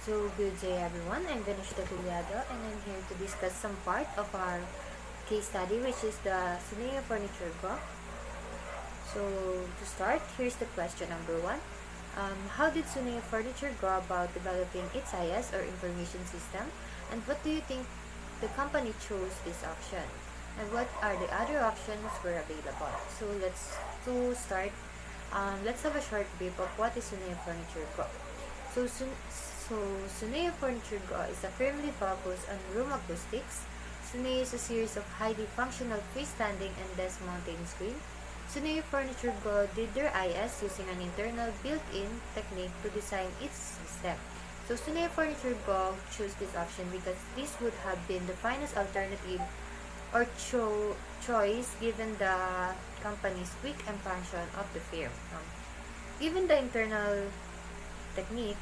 So, good day everyone. I'm Venushita Tuliado and I'm here to discuss some part of our case study, which is the Sunea Furniture Group. So, to start, here's the question number one. How did Sunea Furniture go about developing its IS or information system? And what do you think the company chose this option? And what are the other options were available? So, let's have a short brief of what is Sunea Furniture Group. So Sunea Furniture Go is a firmly focused on room acoustics. Sunea is a series of highly functional freestanding and desk mounting screen. Sunea Furniture Go did their IS using an internal built-in technique to design its system. So Sunea Furniture Go chose this option because this would have been the finest alternative or choice given the company's quick expansion of the firm. Given the internal technique,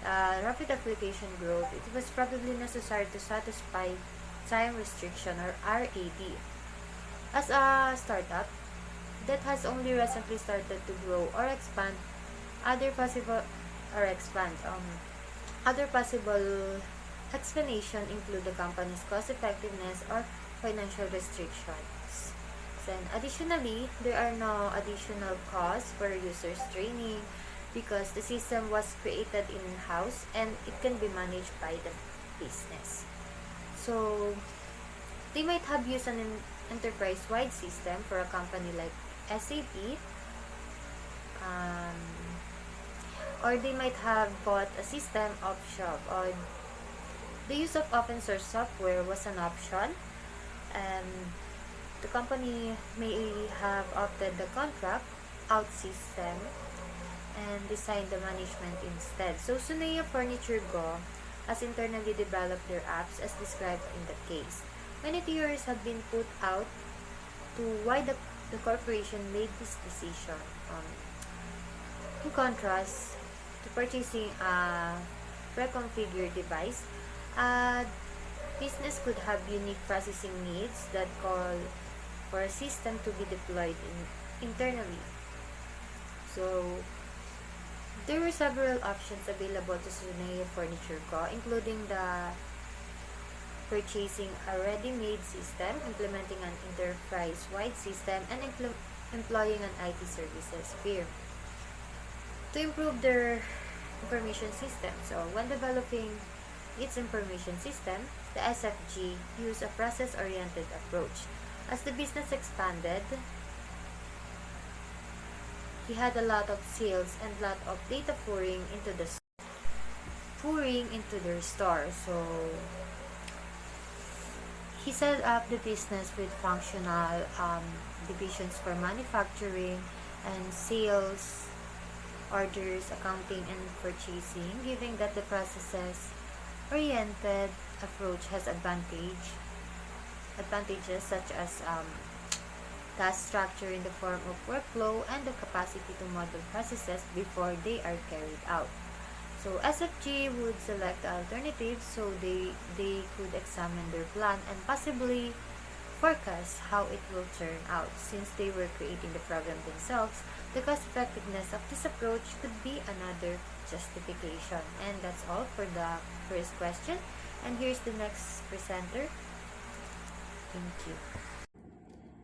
rapid application growth, it was probably necessary to satisfy time restriction or RAD. As a startup that has only recently started to grow or expand, other possible explanation include the company's cost effectiveness or financial restrictions. Then additionally, there are no additional costs for users training because the system was created in-house and it can be managed by the business. So, they might have used an enterprise-wide system for a company like SAP, or they might have bought a system off-shelf, or the use of open-source software was an option, and the company may have opted the contract out system and design the management instead. So Sunea Furniture Go has internally developed their apps as described in the case. Many theories have been put out to why the corporation made this decision. In contrast to purchasing a pre-configured device, a business could have unique processing needs that call for a system to be deployed internally. So, there were several options available to Sunea Furniture Co., including the purchasing a ready-made system, implementing an enterprise-wide system, and employing an IT services firm to improve their information system. So, when developing its information system, the SFG used a process-oriented approach. As the business expanded, he had a lot of sales and a lot of data pouring into their store. So he set up the business with functional divisions for manufacturing and sales, orders, accounting, and purchasing, giving that the processes oriented approach has advantages such as task structure in the form of workflow and the capacity to model processes before they are carried out. So SFG would select the alternatives so they could examine their plan and possibly forecast how it will turn out. Since they were creating the problem themselves, the cost effectiveness of this approach could be another justification. And that's all for the first question. And here's the next presenter. Thank you.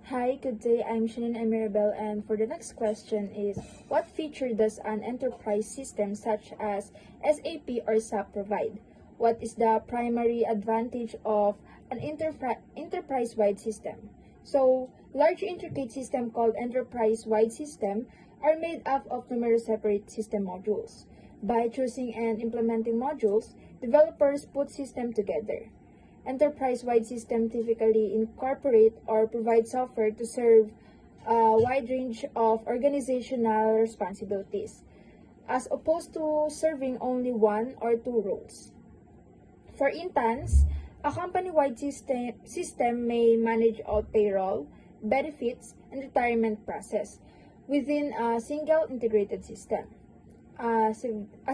Hi, good day. I'm Shannon Emirabel, and for the next question is, what feature does an enterprise system such as SAP or SAP provide? What is the primary advantage of an enterprise-wide system? So, large intricate system called enterprise-wide system are made up of numerous separate system modules. By choosing and implementing modules, developers put system together. Enterprise-wide system typically incorporate or provide software to serve a wide range of organizational responsibilities, as opposed to serving only one or two roles. For instance, a company-wide system may manage all payroll, benefits, and retirement process within a single integrated system. A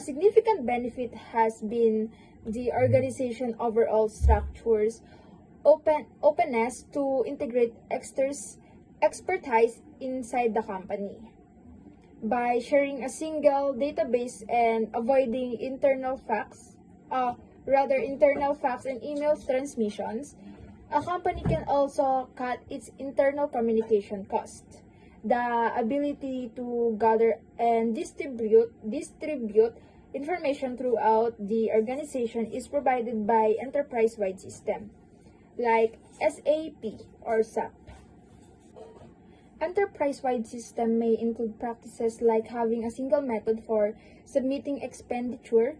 significant benefit has been the organization overall structures openness to integrate expertise inside the company. By sharing a single database and avoiding internal uh, rather internal fax and email transmissions, a company can also cut its internal communication costs. The ability to gather and distribute information throughout the organization is provided by enterprise-wide system like SAP or SAP. Enterprise-wide system may include practices like having a single method for submitting expenditure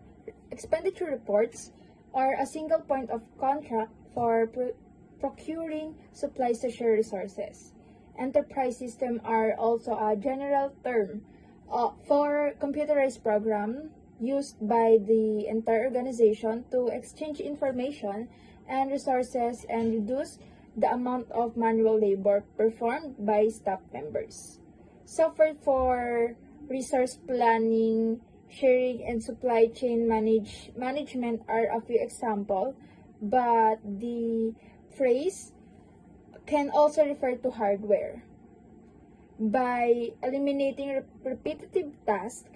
reports, or a single point of contact for procuring supplies to share resources. Enterprise systems are also a general term for computerized program used by the entire organization to exchange information and resources and reduce the amount of manual labor performed by staff members. Software for resource planning, sharing, and supply chain management are a few examples, but the phrase can also refer to hardware. By eliminating repetitive tasks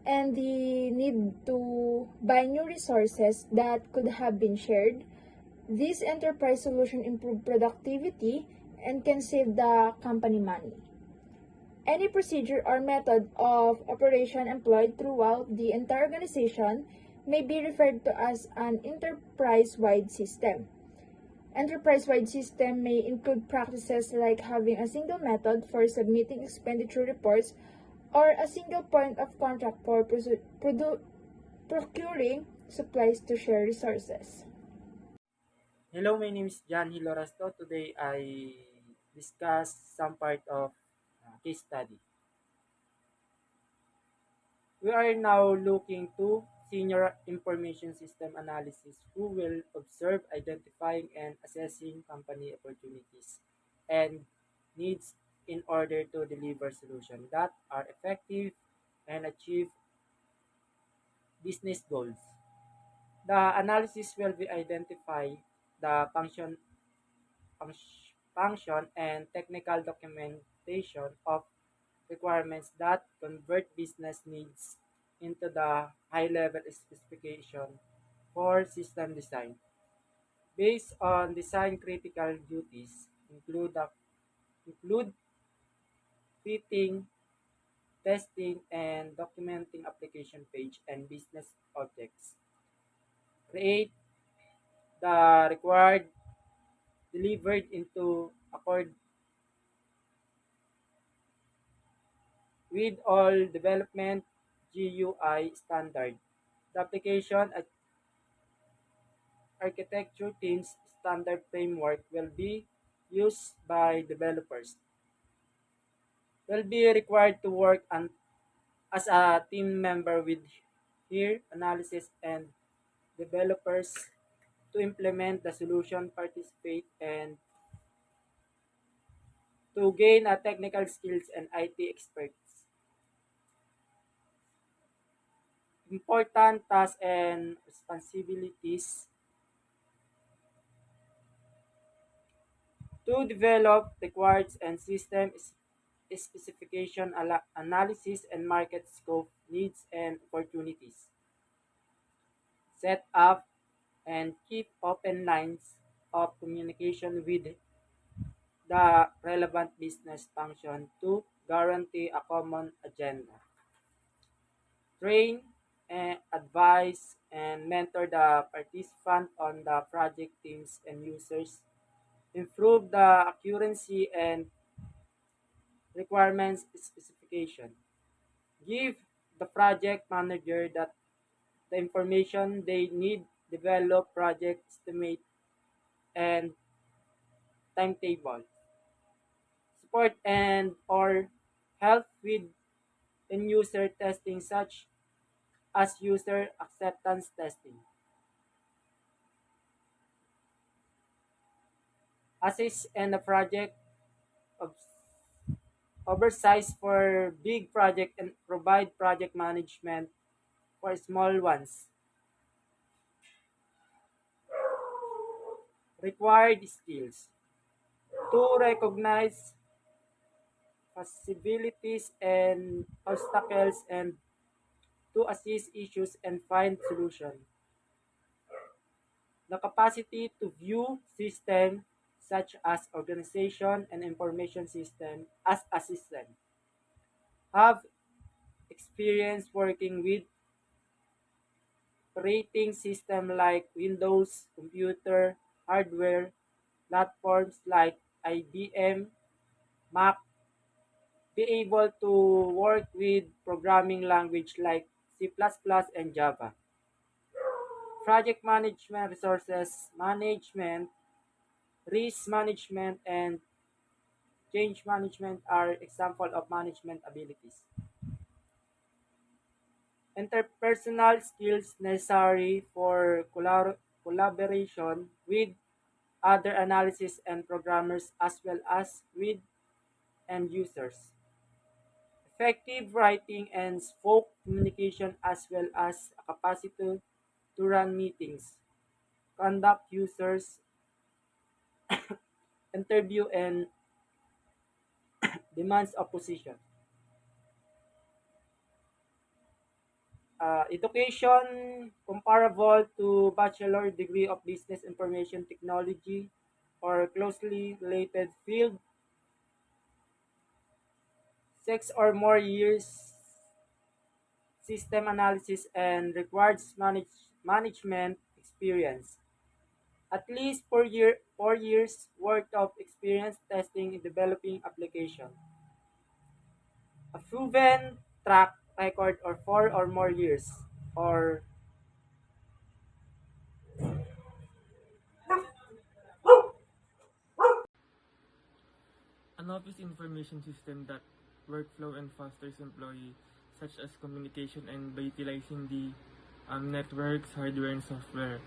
and the need to buy new resources that could have been shared, this enterprise solution improve productivity and can save the company money. Any procedure or method of operation employed throughout the entire organization may be referred to as an enterprise-wide system. Enterprise-wide system may include practices like having a single method for submitting expenditure reports or a single point of contact for procuring supplies to share resources. Hello, my name is John Hilorasto. Today I discuss some part of case study. We are now looking to senior information system analysis who will observe identifying and assessing company opportunities and needs in order to deliver solutions that are effective and achieve business goals. The analysis will be identify the function and technical documentation of requirements that convert business needs into the high-level specification for system design. Based on design critical duties include fitting, testing, and documenting application page and business objects. Create the required delivered into accord with all development GUI standard. The application architecture team's standard framework will be used by developers. Will be required to work as a team member with here analysis and developers to implement the solution, participate, and to gain a technical skills and IT experts. Important tasks and responsibilities to develop required and system specification analysis and market scope needs and opportunities. Set up and keep open lines of communication with the relevant business function to guarantee a common agenda. Train, advise, and mentor the participant on the project teams and users. Improve the accuracy and requirements specification. Give the project manager the information they need, develop project estimate and timetable. Support and or help with end-user testing such as user acceptance testing. Assist in the project of oversize for big project and provide project management for small ones. Required skills to recognize possibilities and obstacles and to assess issues and find solution. the capacity to view systems such as organization and information system as a system, have experience working with operating system like Windows, computer, hardware, platforms like IBM, Mac, be able to work with programming language like C++ and Java. Project management, resources management, risk management, and change management are example of management abilities. Interpersonal skills necessary for collaboration with other analysis and programmers as well as with end users. Effective writing and spoke communication as well as a capacity to run meetings, conduct users, interview and demands of position. Education comparable to bachelor degree of business information technology or closely related field, 6 or more years system analysis and requires management experience. At least 4 years worth of experience testing and developing application. A proven track record or 4 or more years or An office information system that workflow and fosters employee, such as communication and by utilizing the networks, hardware, and software.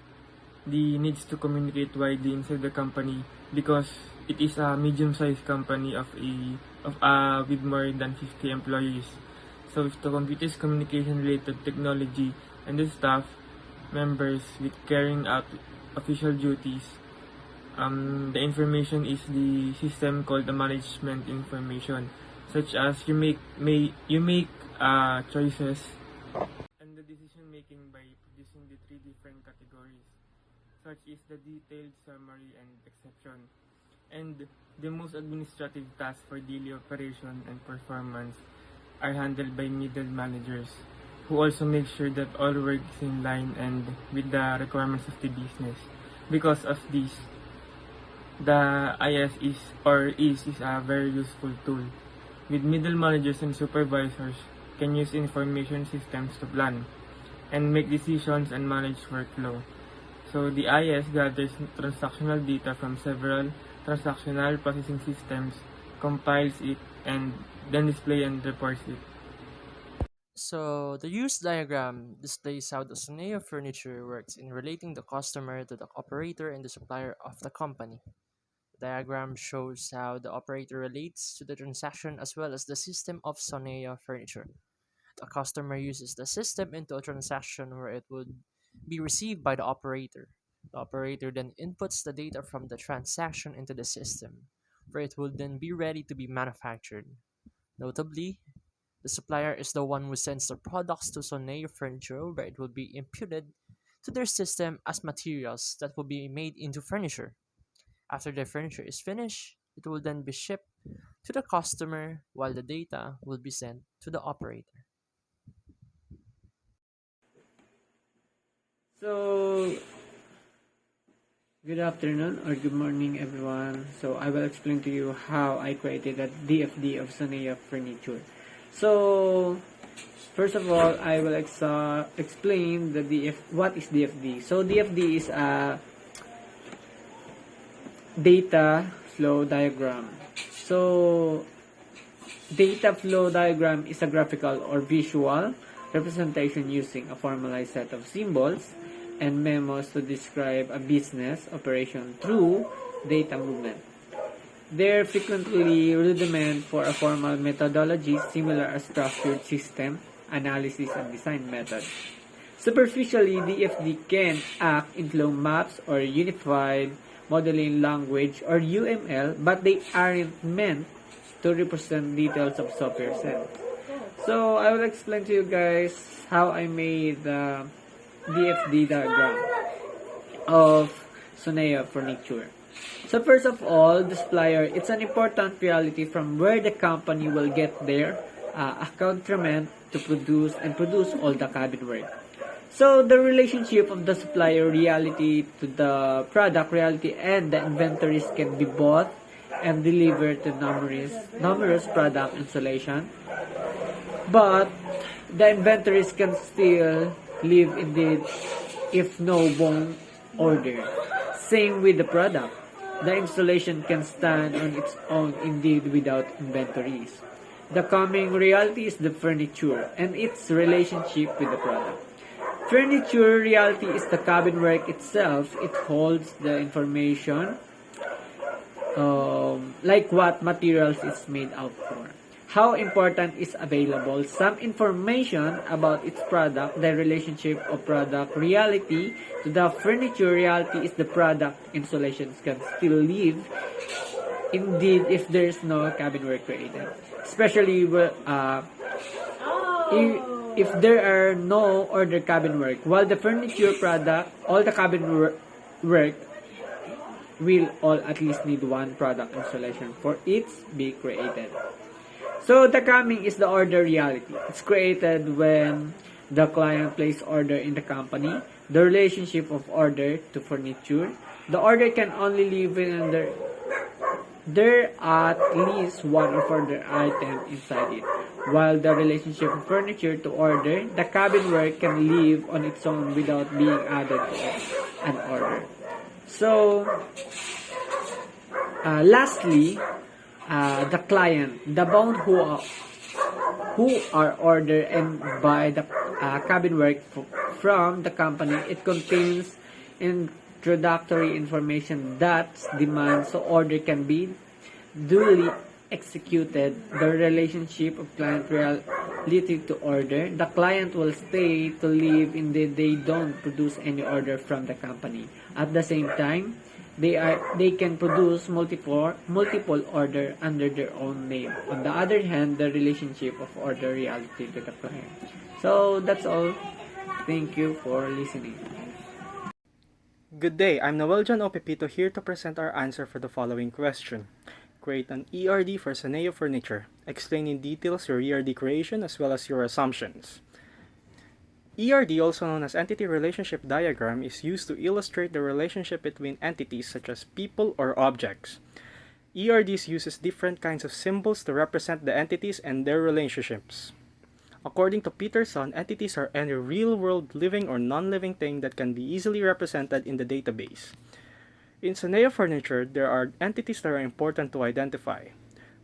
The needs to communicate widely inside the company because it is a medium-sized company with more than 50 employees. So if the computers communication related technology and the staff members with carrying out official duties, the information is the system called the management information, such as you make choices and the decision making by producing the three different categories, such is the detailed summary and exception, and the most administrative tasks for daily operation and performance are handled by middle managers, who also make sure that all work is in line and with the requirements of the business. Because of this, the IS is a very useful tool. With middle managers and supervisors can use information systems to plan and make decisions and manage workflow. So the IS gathers transactional data from several transactional processing systems, compiles it, and then display and reports it. So the use diagram displays how the Soneo furniture works in relating the customer to the operator and the supplier of the company. The diagram shows how the operator relates to the transaction as well as the system of Soneo furniture. The customer uses the system into a transaction where it would be received by the operator. The operator then inputs the data from the transaction into the system, where it will then be ready to be manufactured. Notably, the supplier is the one who sends the products to Soneo Furniture, where it will be imputed to their system as materials that will be made into furniture. After the furniture is finished, it will then be shipped to the customer while the data will be sent to the operator. So, good afternoon or good morning, everyone. So, I will explain to you how I created a DFD of Sonea Furniture. So, first of all, I will explain what is DFD. So, DFD is a data flow diagram. So, data flow diagram is a graphical or visual representation using a formalized set of symbols and memos to describe a business operation through data movement. They're frequently rudiment for a formal methodology similar as structured system analysis and design method. Superficially, DFD can act in flow maps or unified modeling language or UML, but they aren't meant to represent details of software set. So I will explain to you guys how I made the DFD diagram. of Sunea Furniture. So first of all, the supplier, it's an important reality from where the company will get their accoutrement to produce all the cabin work. So the relationship of the supplier reality to the product reality and the inventories can be bought and delivered to numerous product installation. But the inventories can still live indeed if no one order. Same with the product. The installation can stand on its own indeed without inventories. The coming reality is the furniture and its relationship with the product. Furniture reality is the cabin work itself. It holds the information like what materials it's made out for, how important is available, some information about its product, the relationship of product reality to the furniture reality is the product installations can still live indeed if there's no cabin work created, especially if there are no order cabin work, while the furniture product, all the cabin work will all at least need one product installation for it be created. So the coming is the order reality. It's created when the client places order in the company. The relationship of order to furniture. The order can only live in there at least one of order item inside it. While the relationship of furniture to order, the cabin work can live on its own without being added to an order. So, lastly, the client, the bound who are ordered and buy the cabin work from the company. It contains introductory information that's demand so order can be duly executed. The relationship of client reality to order. The client will stay to live in the they don't produce any order from the company. At the same time, they can produce multiple order under their own name. On the other hand, the relationship of order reality to the client. So that's all. Thank you for listening. Good day, I'm Noel John Opepito here to present our answer for the following question. Create an ERD for Saneo Furniture. Explain in details your ERD creation as well as your assumptions. ERD, also known as Entity Relationship Diagram, is used to illustrate the relationship between entities such as people or objects. ERDs uses different kinds of symbols to represent the entities and their relationships. According to Peterson, entities are any real-world living or non-living thing that can be easily represented in the database. In Saneo Furniture, there are entities that are important to identify.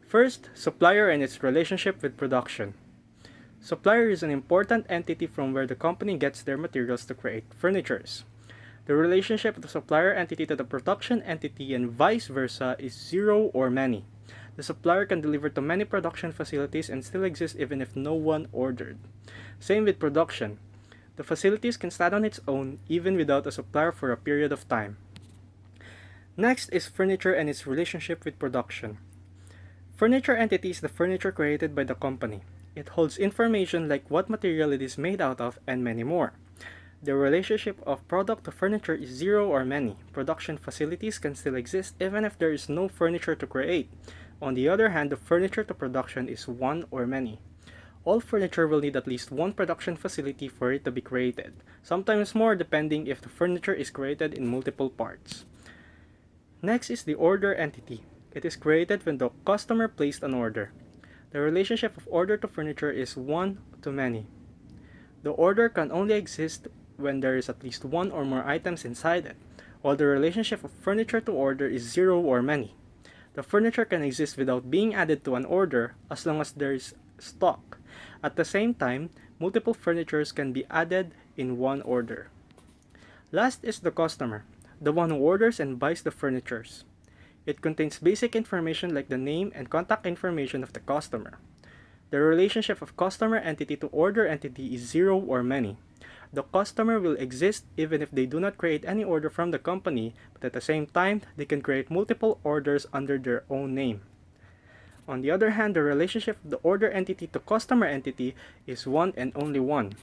First, supplier and its relationship with production. Supplier is an important entity from where the company gets their materials to create furnitures. The relationship of the supplier entity to the production entity and vice versa is zero or many. The supplier can deliver to many production facilities and still exist even if no one ordered. Same with production. The facilities can stand on its own even without a supplier for a period of time. Next is furniture and its relationship with production. Furniture entity is the furniture created by the company. It holds information like what material it is made out of and many more. The relationship of product to furniture is zero or many. Production facilities can still exist even if there is no furniture to create. On the other hand, the furniture to production is one or many. All furniture will need at least one production facility for it to be created, sometimes more depending if the furniture is created in multiple parts. Next is the order entity. It is created when the customer placed an order. The relationship of order to furniture is one to many. The order can only exist when there is at least one or more items inside it, while the relationship of furniture to order is zero or many. The furniture can exist without being added to an order as long as there is stock. At the same time, multiple furnitures can be added in one order. Last is the customer, the one who orders and buys the furnitures. It contains basic information like the name and contact information of the customer. The relationship of customer entity to order entity is zero or many. The customer will exist even if they do not create any order from the company, but at the same time, they can create multiple orders under their own name. On the other hand, the relationship of the order entity to customer entity is one and only one.